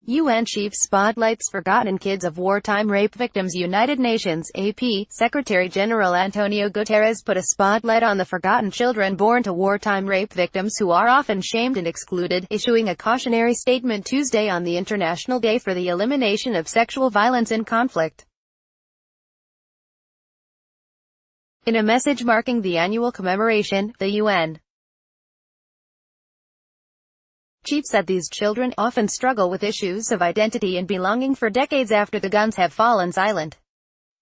UN chief spotlights forgotten kids of wartime rape victims. United Nations AP Secretary-General Antonio Guterres put a spotlight on the forgotten children born to wartime rape victims who are often shamed and excluded, issuing a cautionary statement Tuesday on the International Day for the Elimination of Sexual Violence in Conflict. In a message marking the annual commemoration, the UN chief said these children often struggle with issues of identity and belonging for decades after the guns have fallen silent.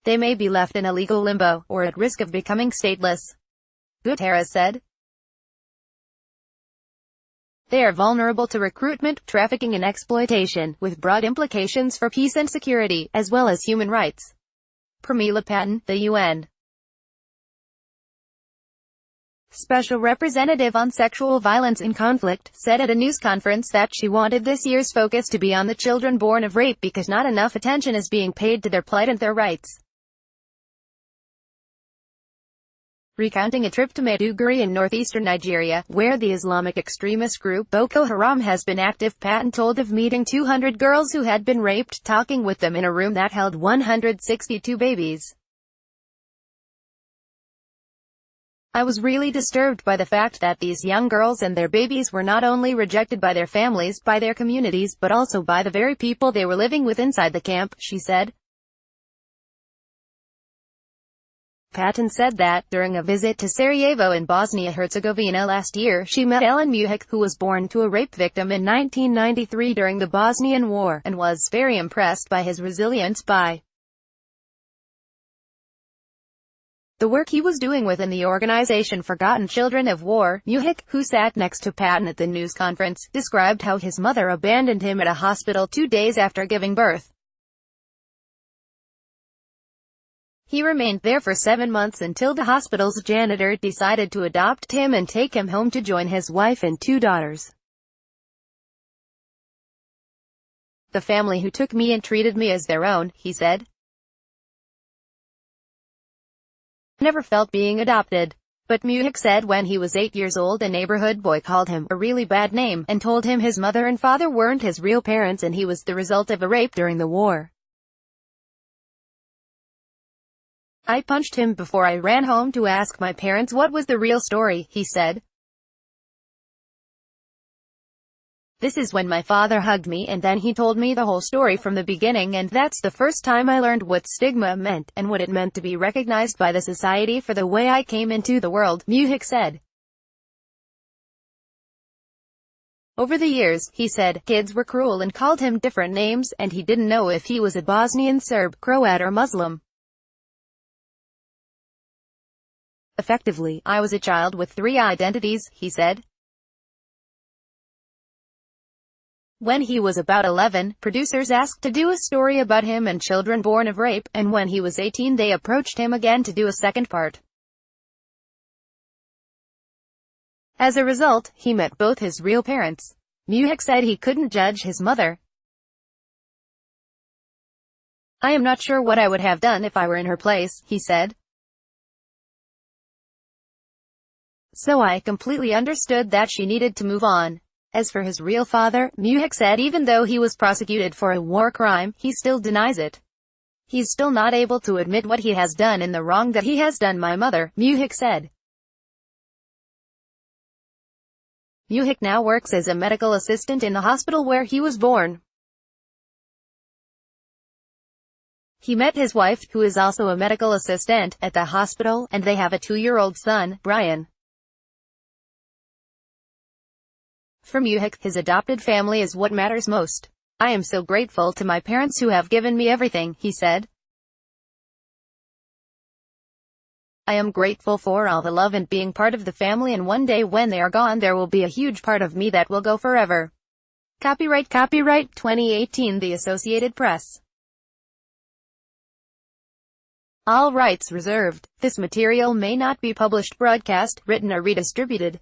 They may be left in a legal limbo, or at risk of becoming stateless. Guterres said. They are vulnerable to recruitment, trafficking and exploitation, with broad implications for peace and security, as well as human rights. Pramila Patten, the UN Special Representative on Sexual Violence in Conflict, said at a news conference that she wanted this year's focus to be on the children born of rape because not enough attention is being paid to their plight and their rights. Recounting a trip to Maiduguri in northeastern Nigeria, where the Islamic extremist group Boko Haram has been active, Patten told of meeting 200 girls who had been raped, talking with them in a room that held 162 babies. I was really disturbed by the fact that these young girls and their babies were not only rejected by their families, by their communities, but also by the very people they were living with inside the camp, she said. Patten said that, during a visit to Sarajevo in Bosnia-Herzegovina last year, she met Ellen Mujic, who was born to a rape victim in 1993 during the Bosnian War, and was very impressed by his resilience, by the work he was doing within the organization Forgotten Children of War. Mujic, who sat next to Patten at the news conference, described how his mother abandoned him at a hospital 2 days after giving birth. He remained there for 7 months until the hospital's janitor decided to adopt him and take him home to join his wife and 2 daughters. The family who took me and treated me as their own, he said. Never felt being adopted. But Mujic said when he was 8 years old a neighborhood boy called him a really bad name, and told him his mother and father weren't his real parents and he was the result of a rape during the war. I punched him before I ran home to ask my parents what was the real story, he said. This is when my father hugged me and then he told me the whole story from the beginning, and that's the first time I learned what stigma meant, and what it meant to be recognized by the society for the way I came into the world, Mujic said. Over the years, he said, kids were cruel and called him different names, and he didn't know if he was a Bosnian Serb, Croat or Muslim. Effectively, I was a child with 3 identities, he said. When he was about 11, producers asked to do a story about him and children born of rape, and when he was 18 they approached him again to do a second part. As a result, he met both his real parents. Mujic said he couldn't judge his mother. I am not sure what I would have done if I were in her place, he said. So I completely understood that she needed to move on. As for his real father, Mujic said even though he was prosecuted for a war crime, he still denies it. He's still not able to admit what he has done and the wrong that he has done my mother, Mujic said. Mujic now works as a medical assistant in the hospital where he was born. He met his wife, who is also a medical assistant, at the hospital, and they have a 2-year-old son, Brian. For Mujic, his adopted family is what matters most. I am so grateful to my parents who have given me everything, he said. I am grateful for all the love and being part of the family, and one day when they are gone there will be a huge part of me that will go forever. Copyright 2018 The Associated Press. All rights reserved. This material may not be published, broadcast, written or redistributed.